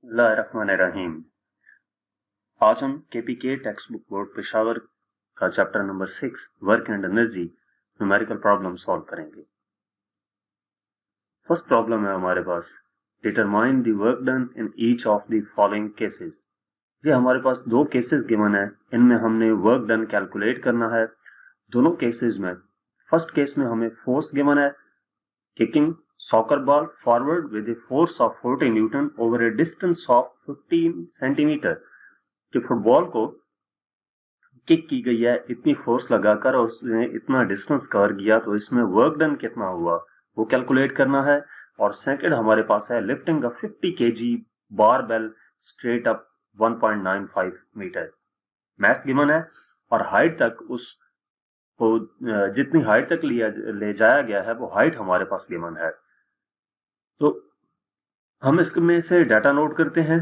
बिस्मिल्लाहिर्रहमानिर्रहीम। आज हम KPK text book board Peshawar का chapter number 6 work and energy numerical problem solve करेंगे। फर्स्ट प्रॉब्लम है हमारे पास, determine the work done in each of the following cases. ये हमारे पास दो केसेस गिवन है, इनमें हमने वर्क डन कैलकुलेट करना है। दोनों केसेस में फर्स्ट केस में हमें फोर्स गिवन है, kicking soccer ball forward with a force of 40 Newton over a distance of 15 centimetre. कि फुटबॉल को किक की गई है इतनी फोर्स लगाकर और उसने इतना डिस्टेंस कवर किया, तो इसमें वर्क डन कितना हुआ वो कैलकुलेट करना है। और सेकंड हमारे पास है lifting a 50 kg barbell straight up 1.95 metre. Mass given है और हाइट तक उस को जितनी हाइट तक ले जाया गया है वो हाइट हमारे पास गिवन है। तो हम इसमें से डाटा नोट करते हैं।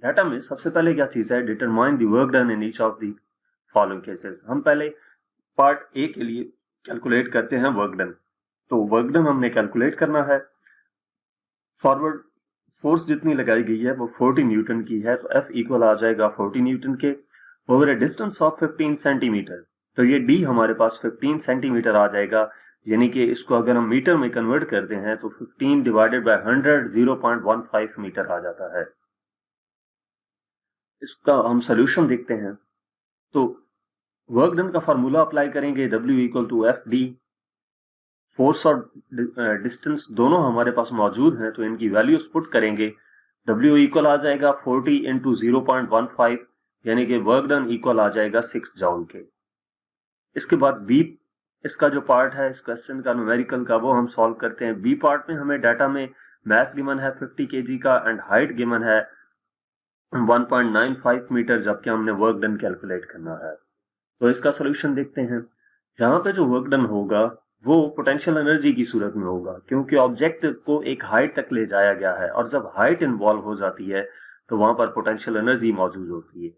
डाटा में सबसे पहले क्या चीज है, determine the work done in each of the following cases. हम पहले पार्ट ए के लिए कैलकुलेट करते हैं वर्क डन। तो वर्क डन हमने कैलकुलेट करना है। फॉरवर्ड फोर्स जितनी लगाई गई है वो 40 न्यूटन की है, तो F इक्वल आ जाएगा 40 न्यूटन के over A distance of 15 centimetre. तो ये D हमारे पास 15 सेंटीमीटर आ जाएगा, यानी कि इसको अगर हम मीटर में कन्वर्ट करते हैं तो 15 डिवाइडेड बाय 100 0.15 मीटर आ जाता है। इसका हम सोल्यूशन देखते हैं। तो वर्क डन का फार्मूला अप्लाई करेंगे, W equal to F D. Force और डिस्टेंस दोनों हमारे पास मौजूद हैं, तो इनकी वैल्यूज पुट करेंगे। W इक्वल आ जाएगा 40 इंटू 0.15, यानी कि वर्क डन इक्वल आ जाएगा 6 जॉउल के। इसके बाद बी, इसका जो पार्ट है इस क्वेश्चन का न्यूमेरिकल का, वो हम सॉल्व करते हैं। बी पार्ट में हमें डाटा में मैस गिवन है 50 kg का एंड हाइट गिवन है 1.95 मीटर, जबकि हमने वर्क डन कैलकुलेट करना है। तो इसका सोल्यूशन देखते हैं। यहाँ पे जो वर्क डन होगा वो पोटेंशियल एनर्जी की सूरत में होगा, क्योंकि ऑब्जेक्ट को एक हाइट तक ले जाया गया है और जब हाइट इन्वॉल्व हो जाती है तो वहां पर पोटेंशियल एनर्जी मौजूद होती है।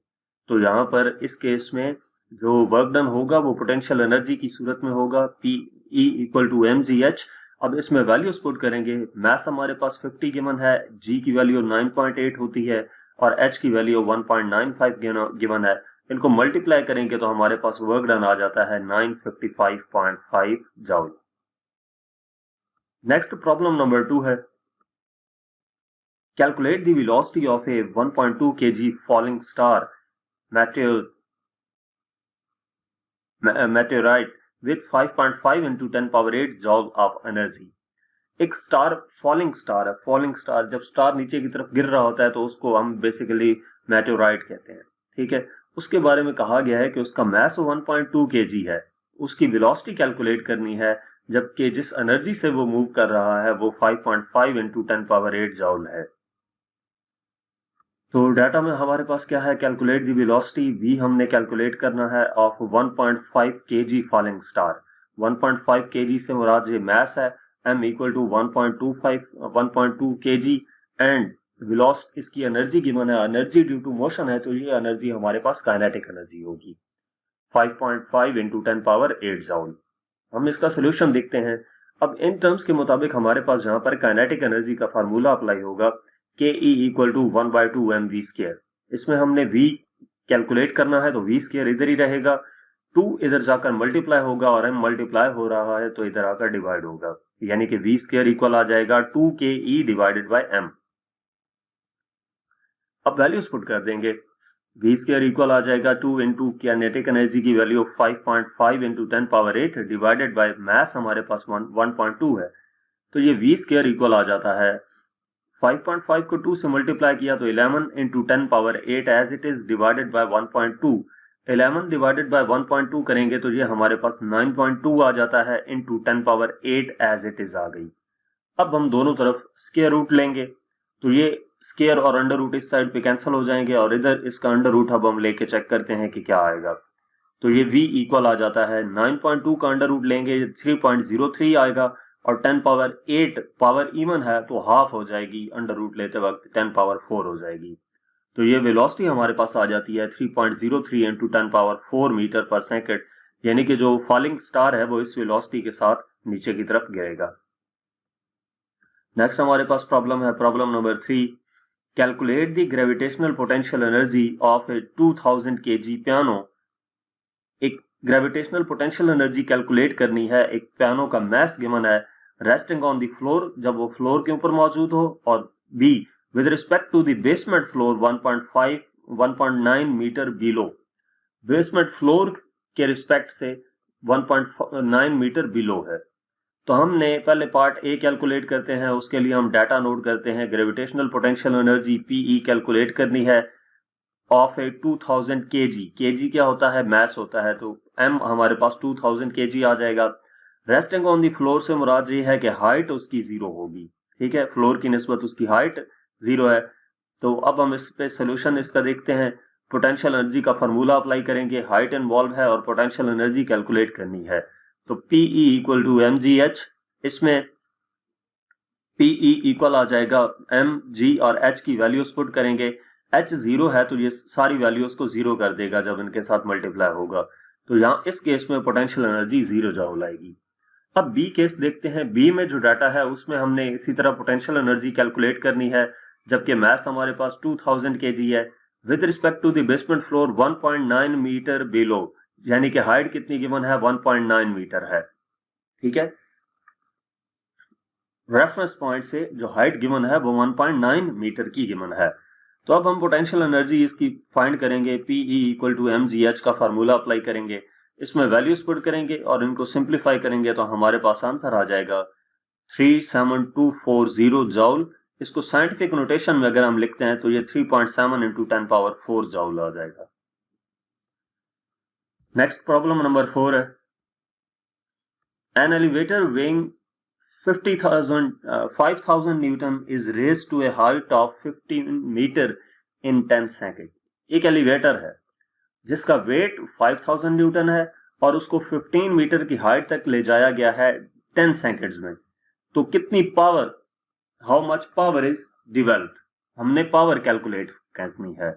तो यहाँ पर इस केस में जो वर्क डन होगा वो पोटेंशियल एनर्जी की सूरत में होगा, P E equal to mgh। अब इसमें वैल्यूज पुट करेंगे। मैस हमारे पास 50 गिवन है, G की वैल्यू 9.8 होती है और H की वैल्यू 1.95 गिवन है। इनको मल्टीप्लाई करेंगे तो हमारे पास वर्क डन आ जाता है 955.5 जॉउल। नेक्स्ट प्रॉब्लम नंबर 2 है, calculate the velocity of A 1.2 kg falling star meteorite with 5.5 into 10 power 8 joule of energy। एक स्टार फॉलिंग स्टार है। फॉलिंग स्टार, जब स्टार नीचे की तरफ गिर रहा होता है तो उसको हम बेसिकली मेटेओराइट कहते हैं, ठीक है। उसके बारे में कहा गया है कि उसका मैस 1.2 kg है, उसकी वेलोसिटी कैलकुलेट करनी है, जबकि जिस एनर्जी से वो मूव कर रहा है वो 5.5 इंटू 10 पावर 8 जॉउल है। तो डाटा में हमारे पास क्या है, कैलकुलेट दी वेलोसिटी। वी हमने कैलकुलेट करना है of 1.5 kg falling star. 1.5 kg से मुराद ये मैस है, m equal to 1.2 kg and velocity, इसकी एनर्जी गिवन है, एनर्जी ड्यू टू मोशन है, तो ये एनर्जी हमारे पास काइनेटिक एनर्जी होगी 5.5 इंटू 10 पावर 8 जॉउल। हम इसका सोल्यूशन देखते हैं। अब इन टर्म्स के मुताबिक हमारे पास जहां पर काइनेटिक एनर्जी का फार्मूला अप्लाई होगा, K E equal to 1/2 mv square. इसमें हमने v कैलकुलेट करना है तो v स्क्वायर इधर ही रहेगा, 2 इधर जाकर मल्टीप्लाई होगा और m मल्टीप्लाई हो रहा है तो इधर आकर डिवाइड होगा, यानी कि v स्क्वायर इक्वल आ जाएगा 2ke डिवाइडेड बाय m। अब वैल्यूज पुट कर देंगे। v स्क्वायर इक्वल आ जाएगा 2 इंटू काइनेटिक एनर्जी की value 5.5 into 10 power 8 divided by mass हमारे पास 1.2 है, तो ये v स्क्वायर इक्वल आ जाता है 5.5 को 2 से मल्टीप्लाई किया तो 11 into 10 power 8 as it is divided by 1.2। 11 divided by 1.2 करेंगे तो ये हमारे पास 9.2 आ जाता है into 10 power 8 as it is आ गई। अब हम दोनों तरफ स्क्वायर रूट लेंगे, तो ये स्क्वायर और अंडर रूट इस साइड पे कैंसिल हो जाएंगे और इधर इसका अंडर रूट अब हम लेके चेक करते हैं कि क्या आएगा। तो ये v इक्वल आ जाता है 9.2 का अंडर रूट लेंगे 3.03 आएगा और 10 पावर 8 पावर इवन है तो हाफ हो जाएगी, अंडर रूट लेते वक्त 10 पावर 4 हो जाएगी। तो ये वेलोसिटी हमारे पास आ जाती है 3.03 इंटू 10 पावर 4 मीटर पर सेकंड, यानी कि जो फॉलिंग स्टार है वो इस वेलोसिटी के साथ नीचे की तरफ गिरेगा। नेक्स्ट हमारे पास प्रॉब्लम है, problem number 3, calculate the gravitational potential energy of a 2000 kg piano. एक ग्रेविटेशनल पोटेंशियल एनर्जी कैलकुलेट करनी है, एक पियानो का मास गिवन है, रेस्टिंग ऑन द फ्लोर, जब वो फ्लोर के ऊपर मौजूद हो, और B with respect to the basement floor 1.9 metre below, basement floor के रिस्पेक्ट से 1.9 मीटर बिलो है। तो हमने पहले पार्ट ए कैलकुलेट करते हैं, उसके लिए हम डाटा नोट करते हैं। Gravitational potential energy PE calculate करनी है ऑफ ए 2000 kg। kg क्या होता है? मास होता है, तो m हमारे पास 2000 kg आ जाएगा। रेस्टिंग ऑन दी फ्लोर से मुराद ये है कि हाइट उसकी 0 होगी, ठीक है, फ्लोर की निस्बत उसकी हाइट 0 है। तो अब हम इस पे सोल्यूशन इसका देखते हैं। पोटेंशियल एनर्जी का फार्मूला अप्लाई करेंगे, हाइट इन्वॉल्व है और पोटेंशियल एनर्जी कैलकुलेट करनी है। तो PE इक्वल टू mgh, इसमें PE इक्वल आ जाएगा mg और h की वैल्यूज पुट करेंगे। h 0 है तो ये सारी वैल्यूज को 0 कर देगा जब इनके साथ मल्टीप्लाई होगा। तो यहाँ इस केस में पोटेंशियल एनर्जी 0 जूल आएगी। अब बी केस देखते हैं। बी में जो डाटा है उसमें हमने इसी तरह पोटेंशियल एनर्जी कैलकुलेट करनी है, जबकि मास हमारे पास 2000 kg है। With respect to the basement floor 1.9 metre below, यानी कि हाइट कितनी गिवन है? 1.9 मीटर है, ठीक है। रेफरेंस पॉइंट से जो हाइट गिवन है वो 1.9 मीटर की गिवन है। तो अब हम पोटेंशियल एनर्जी इसकी फाइंड करेंगे। PE इक्वल टू mgh का फार्मूला अप्लाई करेंगे, इसमें वैल्यूज पुट करेंगे और इनको सिंप्लीफाई करेंगे तो हमारे पास आंसर आ जाएगा 37240 जूल। इसको साइंटिफिक नोटेशन में अगर हम लिखते हैं तो ये 3.7 इंटू 10 पावर 4 जूल आ जाएगा। नेक्स्ट प्रॉब्लम नंबर 4 है। An elevator weighing 5000 newton is raised to a height of 15 metre in 10 second. एक एलिवेटर है जिसका वेट 5000 न्यूटन है और उसको 15 मीटर की हाइट तक ले जाया गया है 10 सेकेंड्स में। तो कितनी power, how much power is developed, हमने पावर कैलकुलेट करनी है।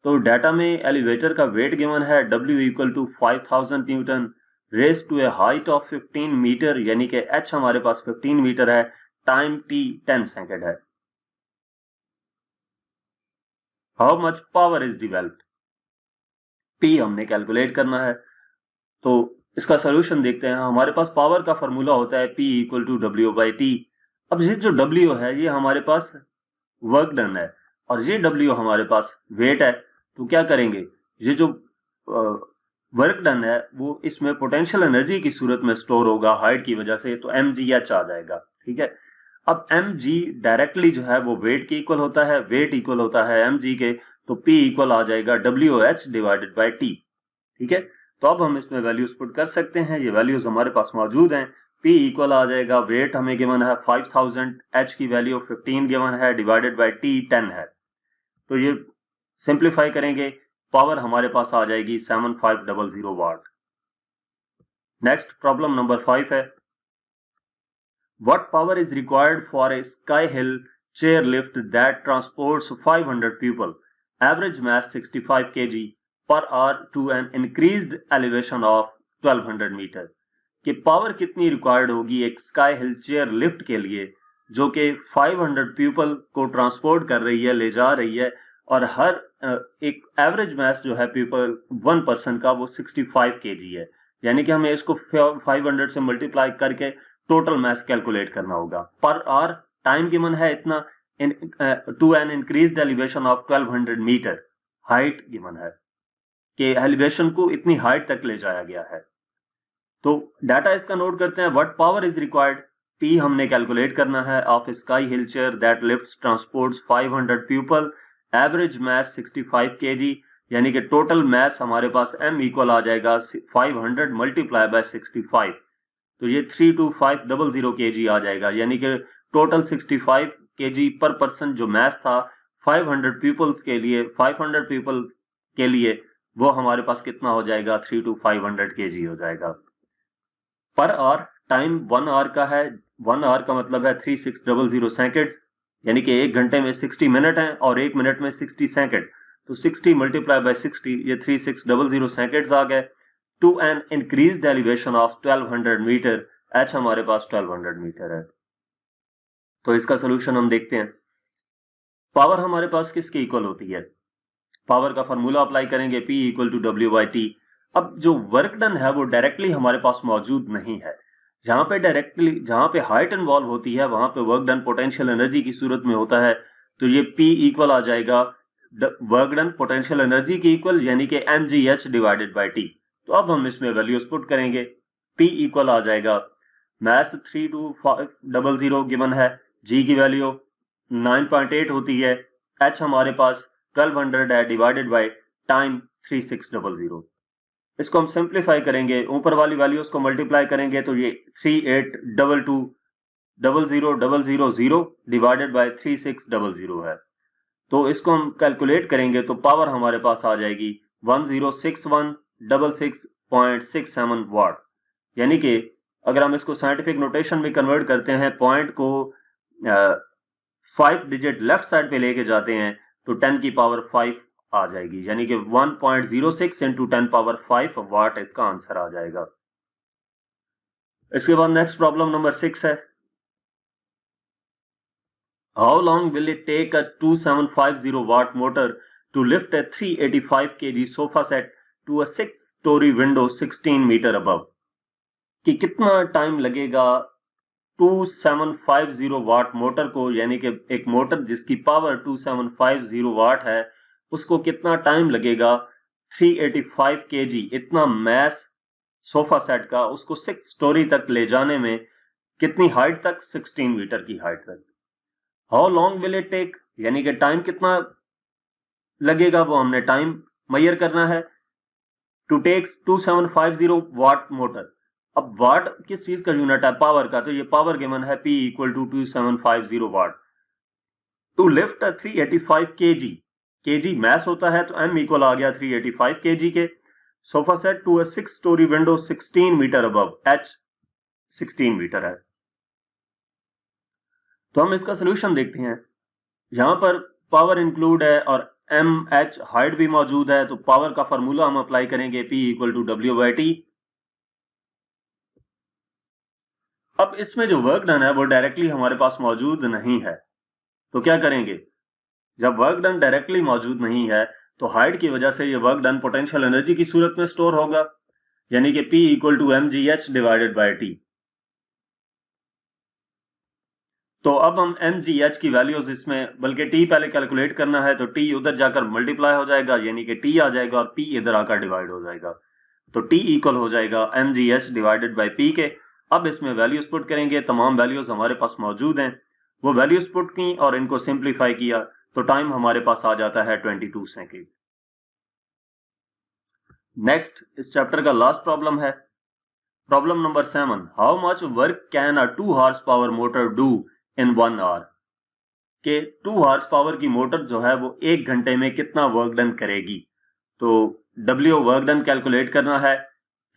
तो डाटा में एलिवेटर का वेट गिवन है W equal to 5000 newton raise to a height of 15 metre, यानी कि h हमारे पास 15 मीटर है, टाइम t 10 सेकेंड है। How much power is developed, P हमने कैलकुलेट करना है। तो इसका सोल्यूशन देखते हैं। हमारे पास पावर का फॉर्मूला होता है P equal to W by T. अब ये जो W है ये हमारे पास वर्क डन है और ये W हमारे पास वेट है। तो क्या करेंगे, ये जो वर्क डन है वो इसमें पोटेंशियल एनर्जी की सूरत में स्टोर होगा हाइट की वजह से, तो mgh आ जाएगा, ठीक है। अब mg डायरेक्टली जो है वो वेट के इक्वल होता है, वेट इक्वल होता है mg के, तो P इक्वल आ जाएगा WH डिवाइडेड बाई टी, ठीक है। तो अब हम इसमें वैल्यूज पुट कर सकते हैं, ये वैल्यूज हमारे पास मौजूद हैं। P इक्वल आ जाएगा, वेट हमें गिवन है 5000, h की वैल्यू 15 गिवन है, डिवाइडेड बाई t 10 है। तो ये सिंप्लीफाई करेंगे, पावर हमारे पास आ जाएगी 7500 वाट। नेक्स्ट प्रॉब्लम नंबर 5 है। What power is required for a ski hill chair lift that transports 500 people, average mass 65 kg per hour to an increased elevation of 1200 metre. कि power कितनी required होगी एक sky hill chair lift के लिए जो कि 500 people को transport कर रही है, ले जा रही है, और हर एक एवरेज मास जो है पीपल 1 पर्सन का वो 65 kg है। यानी कि हमें इसको 500 से मल्टीप्लाई करके टोटल मास कैलकुलेट करना होगा। पर आवर टाइम गिवन है इतना, to an increased elevation of 1200 metre, height given है कि एलिवेशन को इतनी हाइट तक ले जाया गया है। तो डाटा इसका नोट करते हैं। What power is required, P हमने कैलकुलेट करना है of sky hill chair that lifts transports 500 people, average mass 65 kg, यानी कि टोटल मास हमारे पास M इक्वल आ जाएगा 500 मल्टीप्लाई बाय 65, तो ये 32500 kg आ जाएगा। यानी कि टोटल 65 kg पर पर्सन जो मास था 500 पीपल्स के लिए, 500 पीपल के लिए, वो हमारे पास कितना हो जाएगा, 32500 kg हो जाएगा। पर आवर टाइम 1 आवर का है, 1 आवर का मतलब है 3600 सेकेंड्स, यानी कि 1 घंटे में 60 मिनट है और 1 मिनट में 60 सेकेंड, तो 60 मल्टीप्लाई बाय 60, ये 3600 सेकेंड्स आ गए। To an increased elevation of 1200 metre, h हमारे पास 1200 मीटर है। तो इसका सोल्यूशन हम देखते हैं। पावर हमारे पास किसके इक्वल होती है? पावर का फार्मूला अप्लाई करेंगे, P equal to W by T. अब जो वर्क डन है वो डायरेक्टली हमारे पास मौजूद नहीं है। जहां पे हाइट इन्वॉल्व होती है वहां पे वर्क डन पोटेंशियल एनर्जी की सूरत में होता है। तो ये P इक्वल आ जाएगा वर्क डन पोटेंशियल एनर्जी की इक्वल, यानी कि mgh डिवाइडेड बाई टी। तो अब हम इसमें वैल्यूज पुट करेंगे। P इक्वल आ जाएगा मैस 32500 गिवन है, G की वैल्यू 9.8 होती है, H हमारे पास 1200 है डिवाइडेड बाय टाइम 3600। इसको हम सिंप्लीफाई करेंगे, ऊपर वाली वैल्यूज को मल्टीप्लाई करेंगे तो ये 38220000 डिवाइडेड बाय 3600 है। तो इसको हम कैलकुलेट करेंगे तो पावर हमारे पास आ जाएगी 106166.67 वाट। यानी कि अगर हम इसको साइंटिफिक नोटेशन में कन्वर्ट करते हैं, पॉइंट को 5 डिजिट लेफ्ट साइड पे लेके जाते हैं तो 10 की पावर 5 आ जाएगी, यानी कि 1.06 इंटू 10 पावर 5 वाट इसका आंसर आ जाएगा। इसके बाद नेक्स्ट प्रॉब्लम नंबर 6 है। How long will it take a 2750 watt motor to lift a 385 kg sofa set to a 6-story window 16 metre above? कि कितना टाइम लगेगा 2750 वाट मोटर को, यानी कि एक मोटर जिसकी पावर 2750 वाट है, उसको कितना टाइम लगेगा 385 kg इतना मैस सोफा सेट का उसको 6 स्टोरी तक ले जाने में, कितनी हाइट तक? 16 मीटर की हाइट तक। How long will it take, यानी कि टाइम कितना लगेगा वो हमने टाइम मेजर करना है। To takes 2750 watt motor. अब वाट किस चीज का यूनिट है? पावर का। तो ये पावर गिवन है P equal to 2750 watt to lift 385 kg। kg mass होता है तो M इक्वल आ गया 385 kg के sofa set to a 6 storey window 16 metre above, H 16 metre है। तो हम इसका सोल्यूशन देखते हैं। यहां पर पावर इंक्लूड है और MH हाइट भी मौजूद है, तो पावर का फार्मूला हम अप्लाई करेंगे P equal to W by T. अब इसमें जो वर्क डन है वो डायरेक्टली हमारे पास मौजूद नहीं है, तो क्या करेंगे? जब वर्क डन डायरेक्टली मौजूद नहीं है तो हाइट की वजह से ये वर्क डन पोटेंशियल एनर्जी की सूरत में स्टोर होगा, यानी कि P equal to mgh divided by T. तो अब हम mgh की वैल्यूज इसमें, बल्कि T पहले कैलकुलेट करना है, तो T उधर जाकर मल्टीप्लाई हो जाएगा, यानी कि T आ जाएगा और P इधर आकर डिवाइड हो जाएगा। तो T इक्वल हो जाएगा mgh डिवाइडेड बाय P के। अब इसमें वैल्यूज पुट करेंगे, तमाम वैल्यूज हमारे पास मौजूद हैं, वो वैल्यूज पुट की और इनको सिंप्लीफाई किया तो टाइम हमारे पास आ जाता है 22 सेकेंड। नेक्स्ट इस चैप्टर का लास्ट प्रॉब्लम है, problem number 7। How much work can a 2 horse power motor do in 1 hour? के 2 हॉर्स पावर की मोटर जो है वो 1 घंटे में कितना वर्क डन करेगी? तो W वर्क डन कैलकुलेट करना है।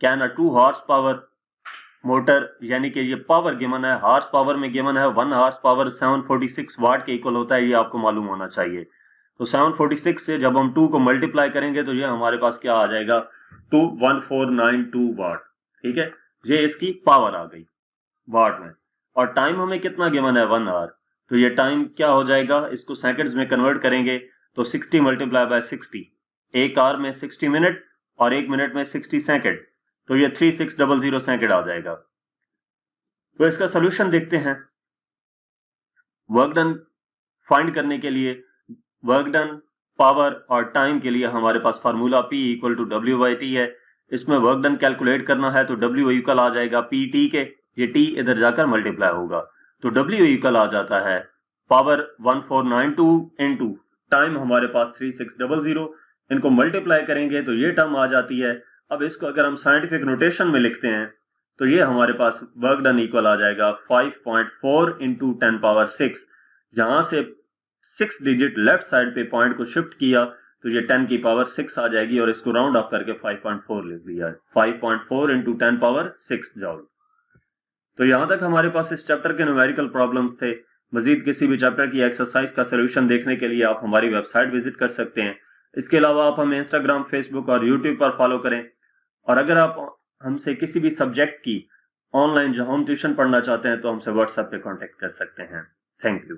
Can a 2 horse power motor, यानी कि ये पावर गिवन है, हॉर्स पावर में गिवन है 1 हॉर्स पावर 746 वाट के इक्वल होता है, ये आपको मालूम होना चाहिए। तो 746 से जब हम 2 को मल्टीप्लाई करेंगे तो ये हमारे पास क्या आ जाएगा? 21492 वाट। ठीक है, ये इसकी पावर आ गई वाट में। और टाइम हमें कितना गिवन है? 1 आवर। तो ये टाइम क्या हो जाएगा? इसको सेकंड्स में कन्वर्ट करेंगे तो 60 मल्टीप्लाई बाय 60, 1 आवर में 60 मिनट और 1 मिनट में 60 सेकंड, तो ये 3600 सेकंड आ जाएगा। तो इसका सोल्यूशन देखते हैं। वर्क डन फाइंड करने के लिए, वर्क डन, पावर और टाइम के लिए हमारे पास formula P equal to W by T है। इसमें वर्क डन कैलकुलेट करना है तो W इक्वल आ जाएगा PT के, ये T इधर जाकर मल्टीप्लाई होगा, तो W इक्वल आ जाता है पावर 1492 इंटू टाइम हमारे पास 3600, इनको मल्टीप्लाई करेंगे तो ये टर्म आ जाती है। अब इसको अगर हम साइंटिफिक नोटेशन में लिखते हैं तो ये हमारे पास वर्क डन इक्वल आ जाएगा 5.4 इंटू 10 पावर 6। यहां से 6 डिजिट लेफ्ट साइड पे पॉइंट को शिफ्ट किया तो ये 10 की पावर 6 आ जाएगी और इसको राउंड ऑफ करके 5.4 लिख दिया है। 5.4 इंटू 10 पावर 6 जॉउल। तो यहां तक हमारे पास इस चैप्टर के न्यूमेरिकल प्रॉब्लम्स थे। मजीद किसी भी चैप्टर की एक्सरसाइज का सोल्यूशन देखने के लिए आप हमारी वेबसाइट विजिट कर सकते हैं। इसके अलावा आप हमें इंस्टाग्राम, फेसबुक और यूट्यूब पर फॉलो करें। और अगर आप हमसे किसी भी सब्जेक्ट की ऑनलाइन जो होम ट्यूशन पढ़ना चाहते हैं तो हमसे व्हाट्सएप पे कांटेक्ट कर सकते हैं। Thank you.